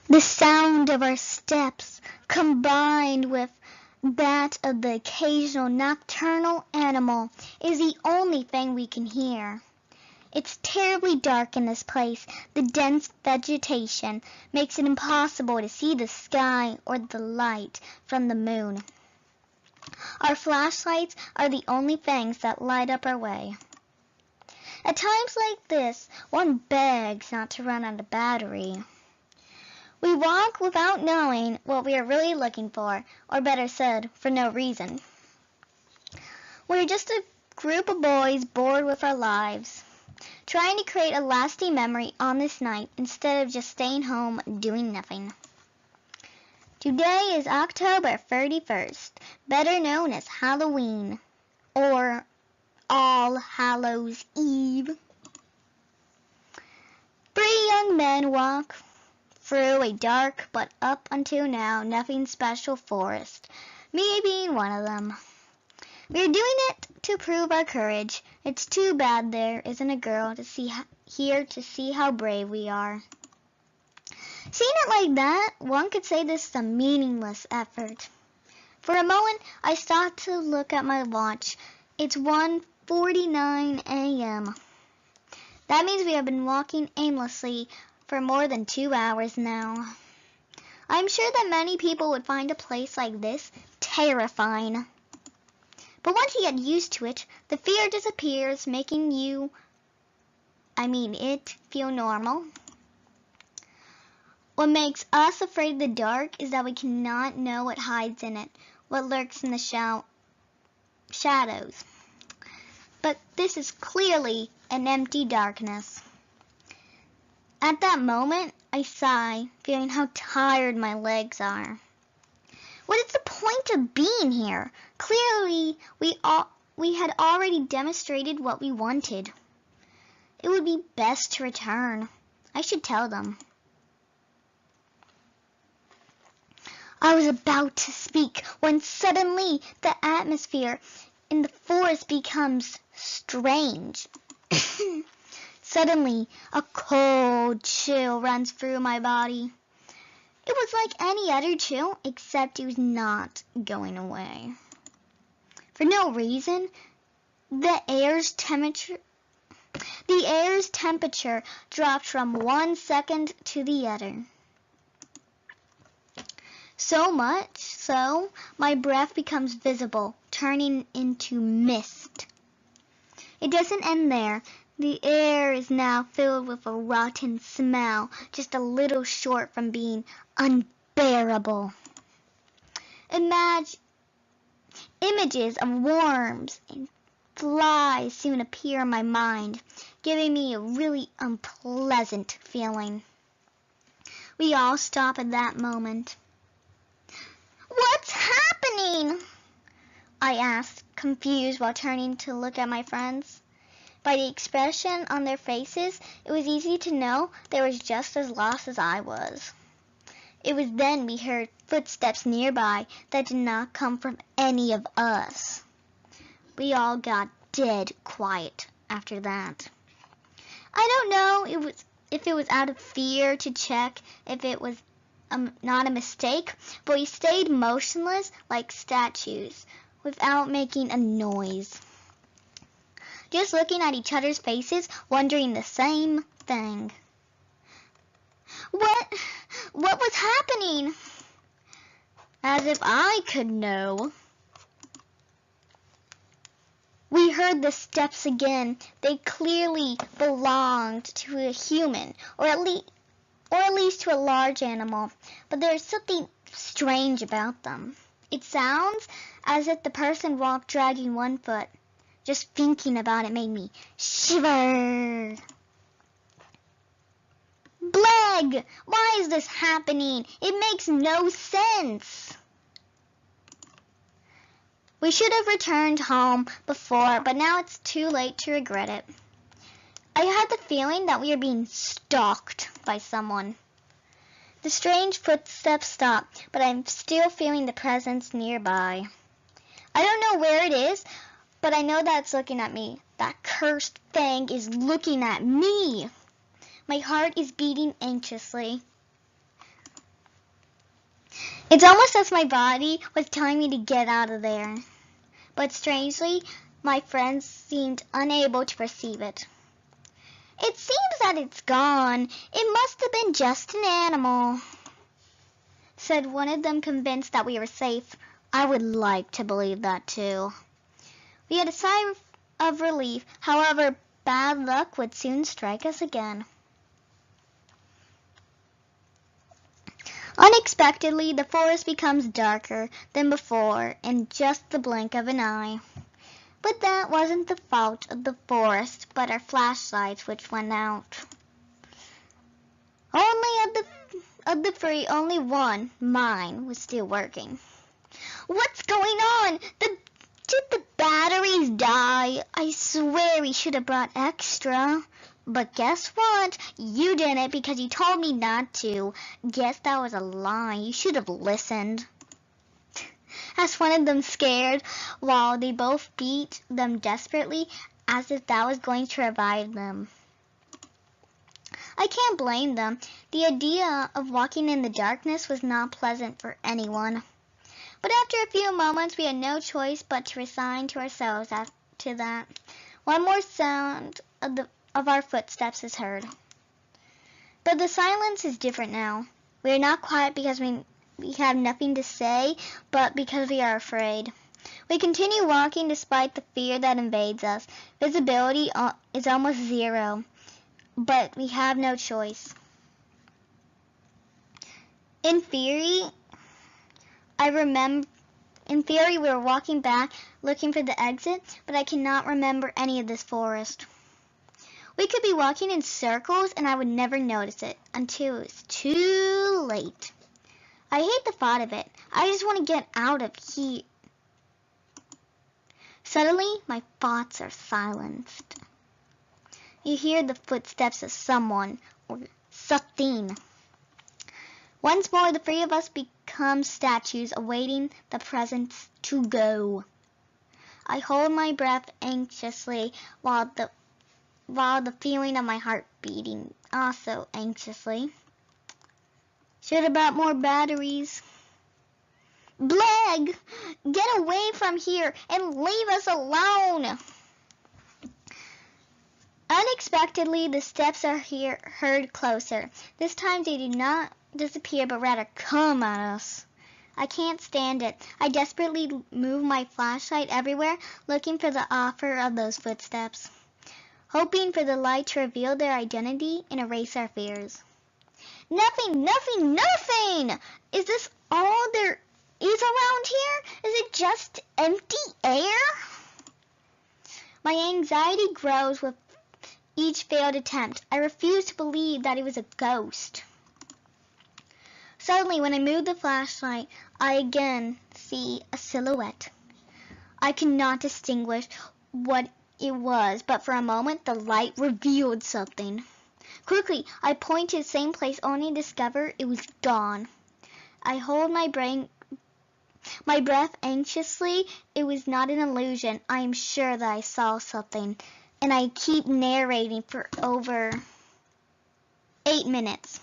The sound of our steps, combined with that of the occasional nocturnal animal, is the only thing we can hear. It's terribly dark in this place. The dense vegetation makes it impossible to see the sky or the light from the moon. Our flashlights are the only things that light up our way. At times like this, one begs not to run out of battery. We walk without knowing what we are really looking for, or better said, for no reason. We're just a group of boys bored with our lives, trying to create a lasting memory on this night instead of just staying home doing nothing. Today is October 31st, better known as Halloween, or All Hallows Eve. 3 young men walk through a dark but up until now nothing special forest, me being one of them. We're doing it to prove our courage. It's too bad there isn't a girl here to see how brave we are. Seeing it like that, one could say this is a meaningless effort. For a moment, I stopped to look at my watch. It's 1:49 a.m. That means we have been walking aimlessly for more than 2 hours now. I'm sure that many people would find a place like this terrifying. But once you get used to it, the fear disappears, making it feel normal. What makes us afraid of the dark is that we cannot know what hides in it, what lurks in the shadows. But this is clearly an empty darkness. At that moment, I sigh, feeling how tired my legs are. What is the point of being here? Clearly, we had already demonstrated what we wanted. It would be best to return. I should tell them. I was about to speak when suddenly the atmosphere in the forest becomes strange. Suddenly, a cold chill runs through my body. It was like any other chill, except it was not going away. For no reason, the air's temperature dropped from 1 second to the other. So much so, my breath becomes visible, turning into mist. It doesn't end there. The air is now filled with a rotten smell, just a little short from being unbearable. Images of worms and flies soon appear in my mind, giving me a really unpleasant feeling. We all stop at that moment. "What's happening?" I asked, confused while turning to look at my friends. By the expression on their faces, it was easy to know they were just as lost as I was. It was then we heard footsteps nearby that did not come from any of us. We all got dead quiet after that. I don't know if it was out of fear to check if it was not a mistake, but we stayed motionless like statues without making a noise. Just looking at each other's faces, wondering the same thing. What was happening? As if I could know. We heard the steps again. They clearly belonged to a human, or at least to a large animal, but there's something strange about them. It sounds as if the person walked dragging one foot. Just thinking about it made me shiver. Bleg! Why is this happening? It makes no sense. We should have returned home before, but now it's too late to regret it. I had the feeling that we were being stalked by someone. The strange footsteps stop, but I'm still feeling the presence nearby. I don't know where it is, but I know that it's looking at me. That cursed thing is looking at me. My heart is beating anxiously. It's almost as my body was telling me to get out of there. But strangely, my friends seemed unable to perceive it. It seems that it's gone. It must have been just an animal, said one of them, convinced that we were safe. I would like to believe that too. We had a sigh of relief. However, bad luck would soon strike us again. Unexpectedly, the forest becomes darker than before in just the blink of an eye. But that wasn't the fault of the forest, but our flashlights, which went out. Of the three, only one, mine, was still working. What's going on? Did the batteries die? I swear we should have brought extra. But guess what? You didn't because you told me not to. Guess that was a lie. You should have listened. Asked one of them, scared, while they both beat them desperately as if that was going to revive them. I can't blame them. The idea of walking in the darkness was not pleasant for anyone. But after a few moments, we had no choice but to resign to ourselves to that. One more sound of our footsteps is heard. But the silence is different now. We are not quiet because we have nothing to say, but because we are afraid. We continue walking despite the fear that invades us. Visibility is almost zero, but we have no choice. In theory, we were walking back, looking for the exit, but I cannot remember any of this forest. We could be walking in circles, and I would never notice it until it was too late. I hate the thought of it. I just want to get out of here. Suddenly, my thoughts are silenced. You hear the footsteps of someone or something. Once more, the three of us become statues awaiting the presence to go. I hold my breath anxiously while the feeling of my heart beating also anxiously. Should have brought more batteries. Bleg, get away from here and leave us alone. Unexpectedly, the steps are heard closer. This time they do not disappear, but rather come at us. I can't stand it. I desperately move my flashlight everywhere, looking for the offer of those footsteps, hoping for the light to reveal their identity and erase our fears. Nothing, nothing, nothing! Is this all there is around here? Is it just empty air? My anxiety grows with each failed attempt. I refuse to believe that it was a ghost. Suddenly, when I move the flashlight, I again see a silhouette. I cannot distinguish what it was, but for a moment the light revealed something. Quickly, I point to the same place, only to discover it was gone. I hold my breath anxiously. It was not an illusion. I am sure that I saw something, and I keep narrating for over 8 minutes.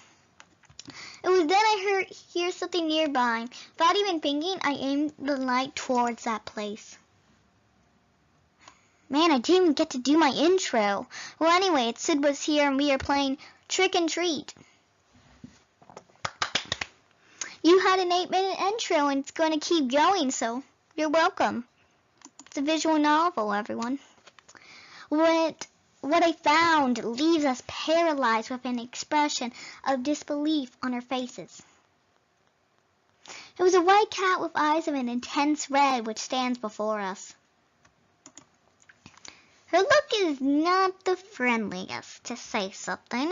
It was then I hear something nearby. Without even thinking, I aimed the light towards that place. Man, I didn't even get to do my intro. Well, anyway, Sid was here and we are playing Trick and Treat. You had an 8-minute intro and it's going to keep going, so you're welcome. It's a visual novel, everyone. What I found leaves us paralyzed with an expression of disbelief on our faces. It was a white cat with eyes of an intense red which stands before us. Her look is not the friendliest, to say something.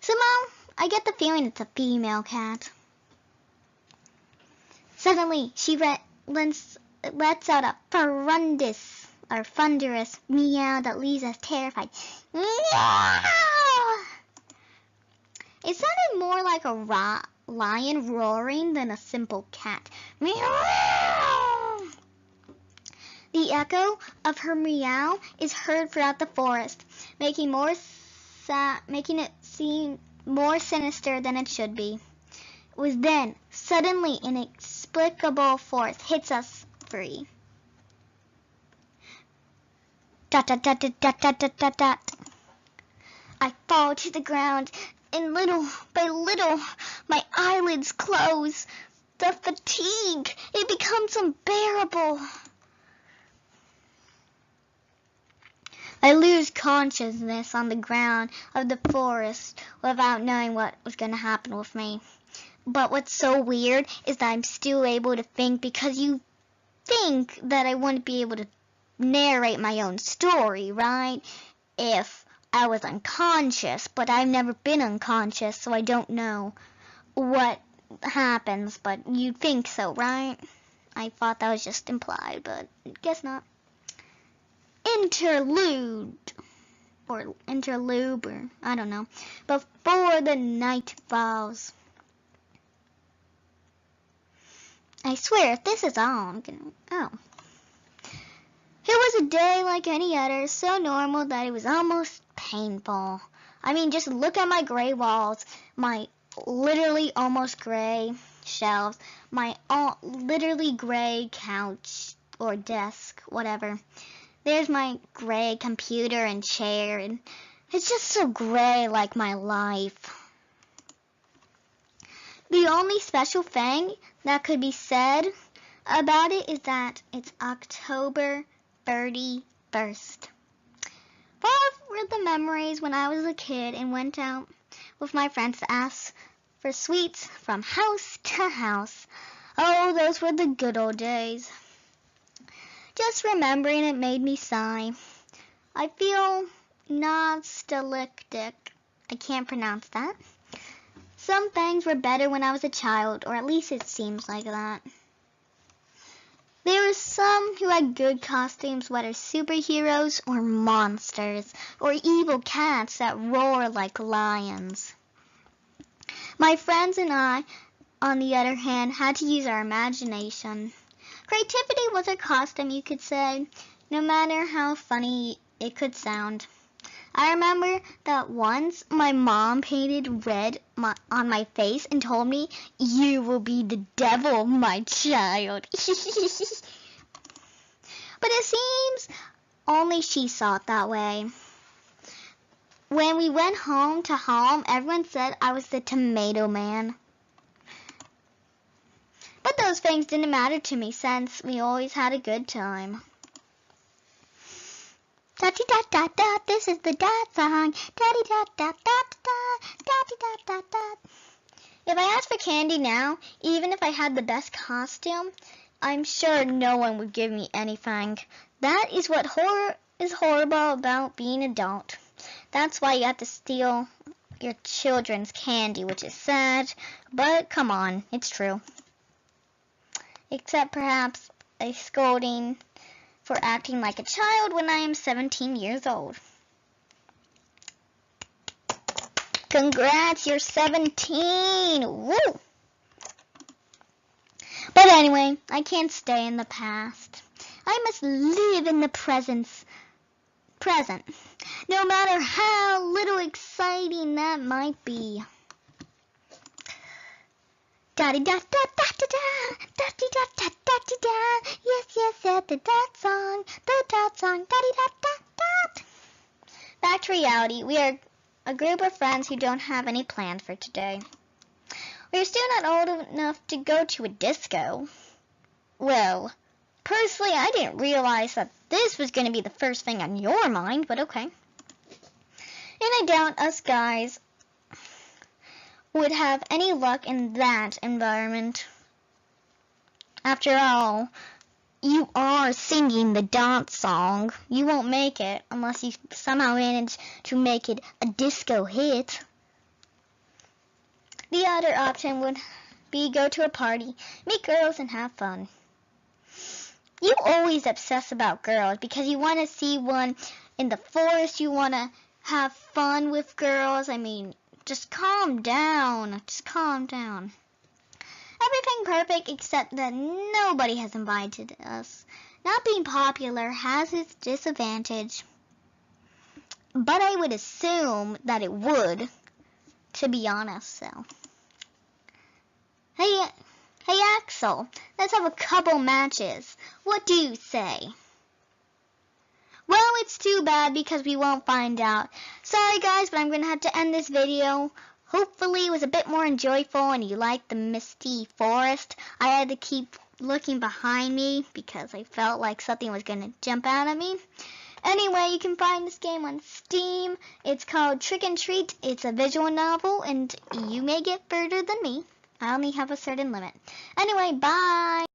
Somehow, I get the feeling it's a female cat. Suddenly, she lets out a thunderous meow that leaves us terrified. Meow! It sounded more like a lion roaring than a simple cat. Meow! The echo of her meow is heard throughout the forest, making it seem more sinister than it should be. was then suddenly inexplicable force hits us free. Dot, dot, dot, dot, dot, dot, dot, dot, dot. I fall to the ground, and little by little, my eyelids close. The fatigue, it becomes unbearable. I lose consciousness on the ground of the forest without knowing what was going to happen with me. But what's so weird is that I'm still able to think, because you think that I wouldn't be able to narrate my own story, right? If I was unconscious, but I've never been unconscious, so I don't know what happens, but you'd think so, right? I thought that was just implied, but guess not. Interlude, or interlude, or I don't know. Before the night falls. I swear, if this is all, I'm gonna... Oh. It was a day like any other, so normal that it was almost painful. I mean, just look at my gray walls, my literally almost gray shelves, my literally gray couch or desk, whatever. There's my gray computer and chair, and it's just so gray, like my life. The only special thing that could be said about it is that it's October 31st. Far were the memories when I was a kid and went out with my friends to ask for sweets from house to house. Oh, those were the good old days. Just remembering it made me sigh. I feel nostalgic. I can't pronounce that. Some things were better when I was a child, or at least it seems like that. There were some who had good costumes, whether superheroes or monsters, or evil cats that roar like lions. My friends and I, on the other hand, had to use our imagination. Creativity was our costume, you could say, no matter how funny it could sound. I remember that once my mom painted red on my face and told me, "You will be the devil, my child." But it seems only she saw it that way. When we went home to home, everyone said I was the tomato man. But those things didn't matter to me since we always had a good time. Da-dee da da da, this is the dad song. Da-dee da da da da, da-dee da da da. If I asked for candy now, even if I had the best costume, I'm sure no one would give me anything. That is what is horrible about being an adult. That's why you have to steal your children's candy, which is sad, but come on, it's true. Except perhaps a scolding for acting like a child when I am 17 years old. Congrats, you're 17! Woo! But anyway, I can't stay in the past. I must live in the present. No matter how little exciting that might be. Da-dee-da-da-da-da-da, da-dee-da-da-da-da-da, yes, the dad song, da-dee-da-da-da-da. Back to reality, we are a group of friends who don't have any plans for today. We're still not old enough to go to a disco. Well, personally, I didn't realize that this was going to be the first thing on your mind, but okay. And I doubt us guys would have any luck in that environment. After all, you are singing the dance song. You won't make it unless you somehow manage to make it a disco hit. The other option would be go to a party, meet girls, and have fun. You always obsess about girls because you want to see one in the forest. You want to have fun with girls. I mean, just calm down. Just calm down. Everything perfect except that nobody has invited us. Not being popular has its disadvantage. But I would assume that it would, to be honest, so. Hey Axel, let's have a couple matches. What do you say? Well, it's too bad because we won't find out. Sorry guys, but I'm going to have to end this video. Hopefully it was a bit more enjoyable and you liked the misty forest. I had to keep looking behind me because I felt like something was going to jump out at me. Anyway, you can find this game on Steam. It's called Trick and Treat. It's a visual novel and you may get further than me. I only have a certain limit. Anyway, bye!